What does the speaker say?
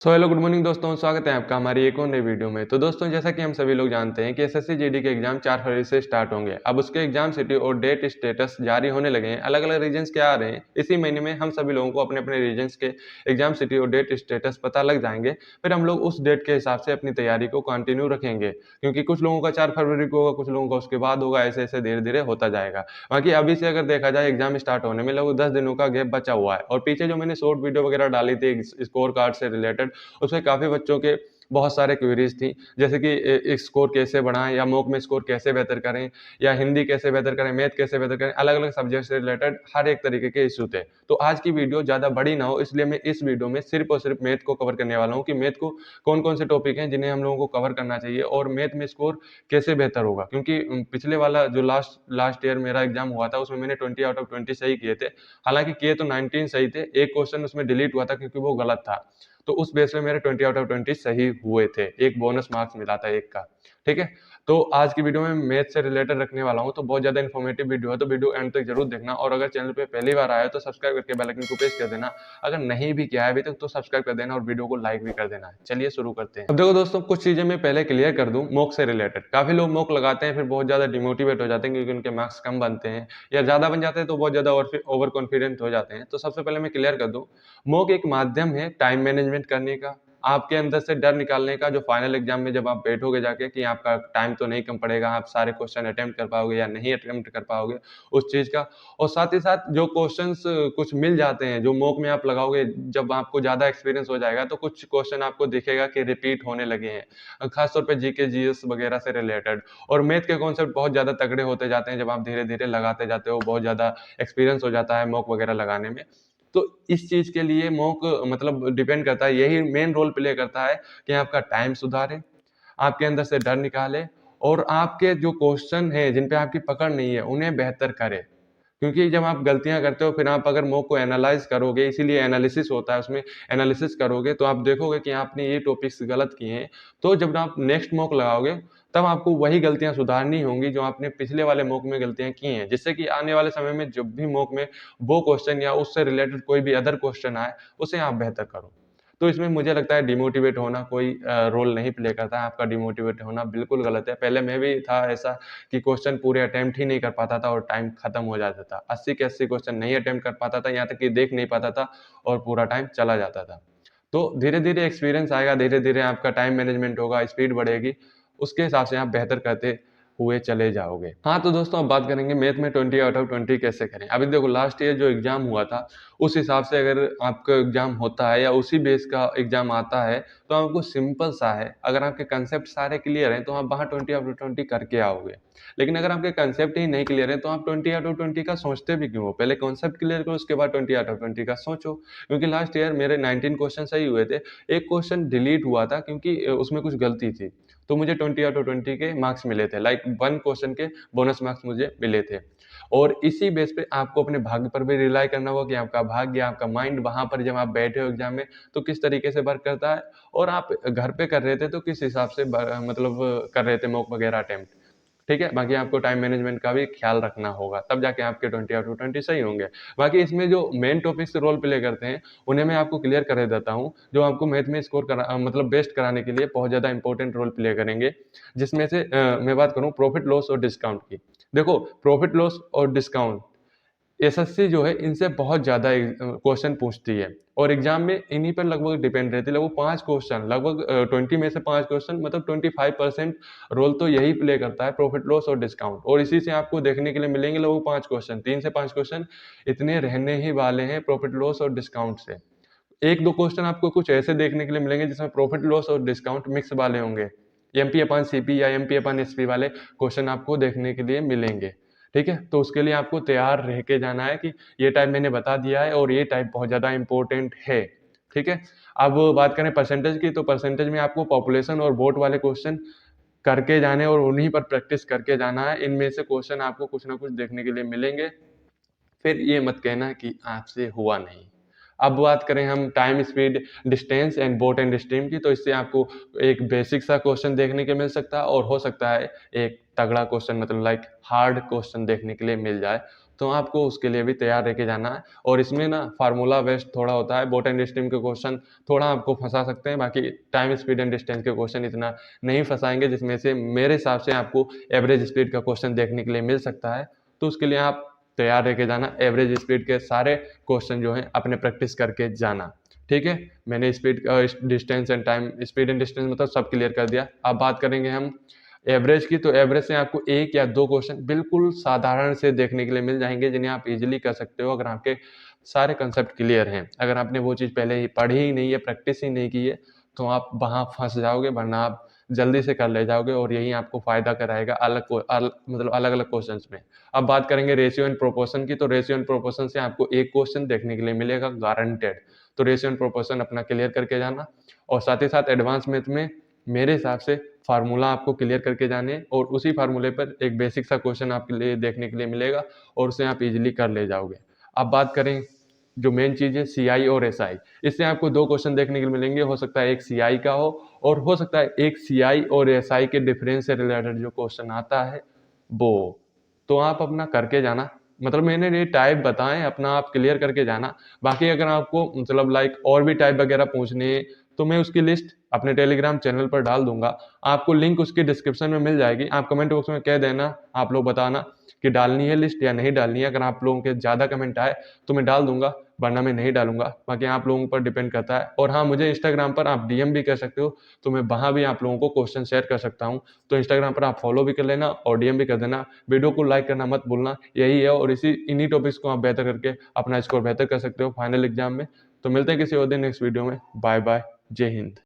Hello good morning दोस्तों, स्वागत है आपका हमारी एक और नई वीडियो में। तो दोस्तों, जैसा कि हम सभी लोग जानते हैं कि एसएससी जीडी के एग्जाम 4 फरवरी से स्टार्ट होंगे। अब उसके एग्जाम सिटी और डेट स्टेटस जारी होने लगे हैं। अलग अलग रीजन्स के आ रहे हैं। इसी महीने में हम सभी लोगों को अपने अपने रीजन्स के एग्जाम सिटी और डेट स्टेटस पता लग जाएंगे। फिर हम लोग उस डेट के हिसाब से अपनी तैयारी को कंटिन्यू रखेंगे, क्योंकि कुछ लोगों का 4 फरवरी को होगा, कुछ लोगों का उसके बाद होगा। ऐसे ऐसे धीरे धीरे होता जाएगा। बाकी अभी से अगर देखा जाए, एग्जाम स्टार्ट होने में लगभग 10 दिनों का गैप बचा हुआ है। और पीछे जो मैंने शॉर्ट वीडियो वगैरह डाली थी स्कोर कार्ड से रिलेटेड, उसमें काफ़ी बच्चों के बहुत सारे क्वेरीज थी, जैसे कि स्कोर कैसे बढ़ाएं, या मॉक में स्कोर कैसे बेहतर करें, या हिंदी कैसे बेहतर करें, मैथ कैसे बेहतर करें। अलग अलग सब्जेक्ट से रिलेटेड हर एक तरीके के इशू थे। तो आज की वीडियो ज़्यादा बड़ी ना हो, इसलिए मैं इस वीडियो में सिर्फ और सिर्फ मैथ को कवर करने वाला हूँ कि मैथ को कौन कौन से टॉपिक हैं जिन्हें हम लोगों को कवर करना चाहिए, और मैथ में स्कोर कैसे बेहतर होगा। क्योंकि पिछले वाला जो लास्ट ईयर मेरा एग्जाम हुआ था, उसमें मैंने 20 आउट ऑफ 20 सही किए थे। हालांकि किए तो 19 सही थे, एक क्वेश्चन उसमें डिलीट हुआ था क्योंकि वो गलत था। तो उस बेस में मेरे 20 आउट ऑफ 20 सही हुए थे। एक बोनस मार्क्स मिला था एक का। ठीक है। तो आज की वीडियो में मैथ से रिलेटेड रखने वाला हूं, तो बहुत ज्यादा इन्फॉर्मेटिव वीडियो है, तो वीडियो एंड तक जरूर देखना। और अगर चैनल पे पहली बार आया तो सब्सक्राइब करके बेल आइकन को प्रेस कर देना। अगर नहीं भी किया है अभी तक तो सब्सक्राइब कर देना और वीडियो को लाइक भी कर देना। चलिए शुरू करते हैं। अब देखो दोस्तों, कुछ चीजें मैं पहले क्लियर कर दूं मॉक से रिलेटेड। काफी लोग मॉक लगाते हैं, फिर बहुत ज्यादा डिमोटिवेट हो जाते हैं क्योंकि उनके मार्क्स कम बनते हैं या ज्यादा बन जाते हैं, तो बहुत ज्यादा ओवर कॉन्फिडेंट हो जाते हैं। तो सबसे पहले मैं क्लियर कर दूं, मॉक एक माध्यम है टाइम मैनेजमेंट करने का, आपके अंदर से डर निकालने का। जो फाइनल एग्जाम में जब आप बैठोगे जाके कि आपका टाइम तो नहीं कम पड़ेगा, आप सारे क्वेश्चन अटेम्प्ट कर पाओगे या नहीं अटेम्प्ट कर पाओगे, उस चीज का। और साथ ही साथ जो क्वेश्चंस कुछ मिल जाते हैं जो मॉक में आप लगाओगे, जब आपको ज्यादा एक्सपीरियंस हो जाएगा तो कुछ क्वेश्चन आपको दिखेगा कि रिपीट होने लगे हैं, खासतौर पे जीके जीएस वगैरह से रिलेटेड। और मैथ के कॉन्सेप्ट बहुत ज्यादा तगड़े होते जाते हैं जब आप धीरे धीरे लगाते जाते हो, बहुत ज्यादा एक्सपीरियंस हो जाता है मॉक वगैरह लगाने में। तो इस चीज के लिए मॉक मतलब डिपेंड करता है, यही मेन रोल प्ले करता है कि आपका टाइम सुधारे, आपके अंदर से डर निकाले, और आपके जो क्वेश्चन है जिन पे आपकी पकड़ नहीं है उन्हें बेहतर करे। क्योंकि जब आप गलतियां करते हो, फिर आप अगर मॉक को एनालाइज करोगे, इसीलिए एनालिसिस होता है उसमें, एनालिसिस करोगे तो आप देखोगे कि आपने ये टॉपिक्स गलत किए हैं। तो जब आप नेक्स्ट मॉक लगाओगे, तब आपको वही गलतियां सुधारनी होंगी जो आपने पिछले वाले मॉक में गलतियां की हैं, जिससे कि आने वाले समय में जब भी मॉक में वो क्वेश्चन या उससे रिलेटेड कोई भी अदर क्वेश्चन आए, उसे आप बेहतर करो। तो इसमें मुझे लगता है डिमोटिवेट होना कोई रोल नहीं प्ले करता है। आपका डिमोटिवेट होना बिल्कुल गलत है। पहले मैं भी था ऐसा कि क्वेश्चन पूरे अटेम्प्ट ही नहीं कर पाता था और टाइम खत्म हो जाता था। 80 के 80 क्वेश्चन नहीं अटेम्प्ट कर पाता था, यहाँ तक कि देख नहीं पाता था और पूरा टाइम चला जाता था। तो धीरे धीरे एक्सपीरियंस आएगा, धीरे धीरे आपका टाइम मैनेजमेंट होगा, स्पीड बढ़ेगी, उसके हिसाब से आप बेहतर करते हुए चले जाओगे। हाँ, तो दोस्तों अब बात करेंगे मैथ में 20 आउट ऑफ 20 कैसे करें। अभी देखो, लास्ट ईयर जो एग्जाम हुआ था, उस हिसाब से अगर आपका एग्जाम होता है या उसी बेस का एग्जाम आता है, तो आपको सिंपल सा है। अगर आपके कंसेप्ट सारे क्लियर हैं तो आप वहाँ 20 आउट ऑफ 20 करके आओगे। लेकिन अगर आपके कंसेप्ट ही नहीं क्लियर है तो आप 20 आउट ऑफ 20 का सोचते भी क्यों हो? पहले कॉन्सेप्ट क्लियर करो, उसके बाद 20 आउट ऑफ 20 का सोचो। क्योंकि लास्ट ईयर मेरे 19 क्वेश्चन सही हुए थे, एक क्वेश्चन डिलीट हुआ था क्योंकि उसमें कुछ गलती थी। तो मुझे 20 आउट ऑफ 20 के मार्क्स मिले थे, लाइक वन क्वेश्चन के बोनस मार्क्स मुझे मिले थे। और इसी बेस पे आपको अपने भाग्य पर भी रिलाई करना होगा कि आपका भाग्य, आपका माइंड वहां पर जब आप बैठे हो एग्जाम में तो किस तरीके से वर्क करता है, और आप घर पे कर रहे थे तो किस हिसाब से मतलब कर रहे थे मॉक वगैरह अटेम्प्ट। ठीक है। बाकी आपको टाइम मैनेजमेंट का भी ख्याल रखना होगा, तब जाके आपके 20 आउट ऑफ 20 सही होंगे। बाकी इसमें जो मेन टॉपिक्स रोल प्ले करते हैं, उन्हें मैं आपको क्लियर कर देता हूँ, जो आपको मैथ में स्कोर मतलब बेस्ट कराने के लिए बहुत ज़्यादा इंपॉर्टेंट रोल प्ले करेंगे। जिसमें से मैं बात करूँ प्रॉफिट लॉस और डिस्काउंट की। देखो, प्रॉफिट लॉस और डिस्काउंट एसएससी जो है इनसे बहुत ज़्यादा क्वेश्चन पूछती है, और एग्जाम में इन्हीं पर लगभग डिपेंड रहती है। लगभग 5 क्वेश्चन, लगभग 20 में से 5 क्वेश्चन, मतलब 25% रोल तो यही प्ले करता है, प्रॉफिट लॉस और डिस्काउंट। और इसी से आपको देखने के लिए मिलेंगे लगभग 5 क्वेश्चन, 3 से 5 क्वेश्चन इतने रहने ही वाले हैं प्रॉफिट लॉस और डिस्काउंट से। एक दो क्वेश्चन आपको कुछ ऐसे देखने के लिए मिलेंगे जिसमें प्रॉफिट लॉस और डिस्काउंट मिक्स वाले होंगे, एमपी अपन सीपी या एमपी अपन एसपी वाले क्वेश्चन आपको देखने के लिए मिलेंगे। ठीक है। तो उसके लिए आपको तैयार रह के जाना है कि ये टाइप मैंने बता दिया है और ये टाइप बहुत ज़्यादा इंपॉर्टेंट है। ठीक है। अब बात करें परसेंटेज की, तो परसेंटेज में आपको पॉपुलेशन और वोट वाले क्वेश्चन करके जाने और उन्हीं पर प्रैक्टिस करके जाना है। इनमें से क्वेश्चन आपको कुछ ना कुछ देखने के लिए मिलेंगे, फिर ये मत कहना कि आपसे हुआ नहीं। अब बात करें हम time, speed, distance and boat and stream की, तो इससे आपको एक बेसिक सा क्वेश्चन देखने के मिल सकता है, और हो सकता है एक तगड़ा क्वेश्चन, मतलब लाइक हार्ड क्वेश्चन देखने के लिए मिल जाए। तो आपको उसके लिए भी तैयार रह के जाना है। और इसमें ना फार्मूला बेस्ड थोड़ा होता है, बोट एंड स्ट्रीम के क्वेश्चन थोड़ा आपको फंसा सकते हैं, बाकी टाइम स्पीड एंड डिस्टेंस के क्वेश्चन इतना नहीं फंसाएंगे, जिसमें से मेरे हिसाब से आपको एवरेज स्पीड का क्वेश्चन देखने के लिए मिल सकता है। तो उसके लिए आप तैयार रह के जाना, एवरेज स्पीड के सारे क्वेश्चन जो हैं अपने प्रैक्टिस करके जाना। ठीक है, मैंने speed distance and time, speed and distance मतलब सब क्लियर कर दिया। अब बात करेंगे हम एवरेज की, तो एवरेज से आपको 1 या 2 क्वेश्चन बिल्कुल साधारण से देखने के लिए मिल जाएंगे, जिन्हें आप इजीली कर सकते हो अगर आपके सारे कंसेप्ट क्लियर हैं। अगर आपने वो चीज़ पहले ही पढ़ी ही नहीं है, प्रैक्टिस ही नहीं की है, तो आप वहाँ फंस जाओगे, वरना आप जल्दी से कर ले जाओगे और यही आपको फ़ायदा कराएगा मतलब अलग अलग क्वेश्चंस में। अब बात करेंगे रेशियो एंड प्रोपोर्शन की, तो रेशियो एंड प्रोपोर्शन से आपको एक क्वेश्चन देखने के लिए मिलेगा गारंटेड। तो रेशियो एंड प्रोपोर्शन अपना क्लियर करके जाना, और साथ ही साथ एडवांस मैथ में मेरे हिसाब से फार्मूला आपको क्लियर करके जाने, और उसी फार्मूले पर एक बेसिक सा क्वेश्चन आपके लिए देखने के लिए मिलेगा और उसे आप इजीली कर ले जाओगे। अब बात करें जो मेन चीज़ है सीआई और एसआई, इससे आपको 2 क्वेश्चन देखने के लिए मिलेंगे। हो सकता है एक सीआई का और हो सकता है एक सीआई और एसआई के डिफरेंस से रिलेटेड जो क्वेश्चन आता है वो। तो आप अपना करके जाना, मतलब मैंने ये टाइप बताएं, अपना आप क्लियर करके जाना। बाकी अगर आपको मतलब लाइक और भी टाइप वगैरह पूछने हैं, तो मैं उसकी लिस्ट अपने टेलीग्राम चैनल पर डाल दूंगा, आपको लिंक उसकी डिस्क्रिप्शन में मिल जाएगी। आप कमेंट बॉक्स में कह देना, आप लोग बताना कि डालनी है लिस्ट या नहीं डालनी है। अगर आप लोगों के ज़्यादा कमेंट आए तो मैं डाल दूंगा, वरना मैं नहीं डालूंगा। बाकी आप लोगों पर डिपेंड करता है। और हाँ, मुझे इंस्टाग्राम पर आप डीएम भी कर सकते हो, तो मैं वहाँ भी आप लोगों को क्वेश्चन शेयर कर सकता हूँ। तो इंस्टाग्राम पर आप फॉलो भी कर लेना और डीएम भी कर देना। वीडियो को लाइक करना मत भूलना, यही है। और इन्हीं टॉपिक्स को आप बेहतर करके अपना स्कोर बेहतर कर सकते हो फाइनल एग्जाम में। तो मिलते हैं किसी और दिन नेक्स्ट वीडियो में। बाय बाय, जय हिंद।